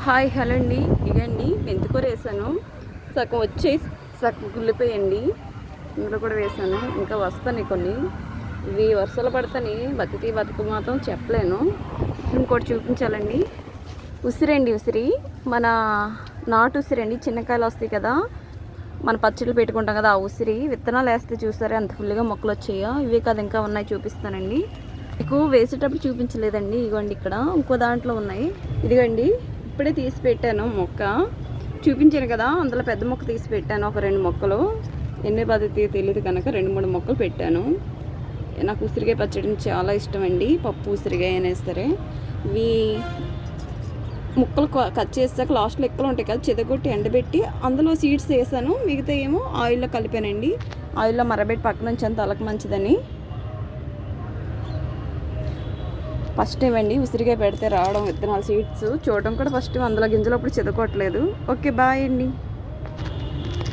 Hi hello అండి. ఇదండి మెంతికూర వేసాను, సగం వచ్చేసి సగం కుళ్ళిపోయండి. ఇందులో కూడా వేసాను, ఇంకా వస్తాయి కొన్ని. ఇవి వర్షాలు పడతాయి, బతుకు మాత్రం చెప్పలేను. ఇంకోటి చూపించాలండి. ఉసిరండి, ఉసిరి మన నాటు ఉసిరండి. చిన్నకాయలు వస్తాయి కదా, మన పచ్చళ్ళు పెట్టుకుంటాం కదా, ఆ ఉసిరి విత్తనాలు వేస్తే చూసారా ఎంత ఫుల్గా మొక్కలు వచ్చాయో. ఇవే కదా ఇంకా ఉన్నాయి, చూపిస్తానండి. మీకు వేసేటప్పుడు చూపించలేదండి, ఇదిగోండి ఇక్కడ ఇంకో దాంట్లో ఉన్నాయి. ఇదిగోండి ఇప్పుడే తీసి పెట్టాను మొక్క, చూపించాను కదా, అందులో పెద్ద మొక్క తీసి పెట్టాను. ఒక 2 మొక్కలు, ఎన్ని పద్ధతి తెలియదు కనుక 2-3 మొక్కలు పెట్టాను. నాకు ఉసిరికాయ పచ్చడి చాలా ఇష్టం అండి. పప్పు ఉసిరికాయ అయినా సరే. ఇవి ముక్కలు కట్ చేసాక లాస్ట్లో ఎక్కువ ఉంటాయి కదా, చెదగొట్టి ఎండబెట్టి అందులో సీడ్స్ వేసాను. మిగతా ఏమో ఆయిల్లో కలిపానండి. ఆయిల్లో మరబెట్టి పక్కన ఉంచాను, తలకు మంచిదని. ఫస్ట్ టైం అండి ఉసిరికాయ పెడితే రావడం, విత్తనాలు సీడ్స్ చూడడం కూడా ఫస్ట్ టైం. అందులో గింజలు అప్పుడు చెదగొట్టలేదు. ఓకే, బాయ్ అండి.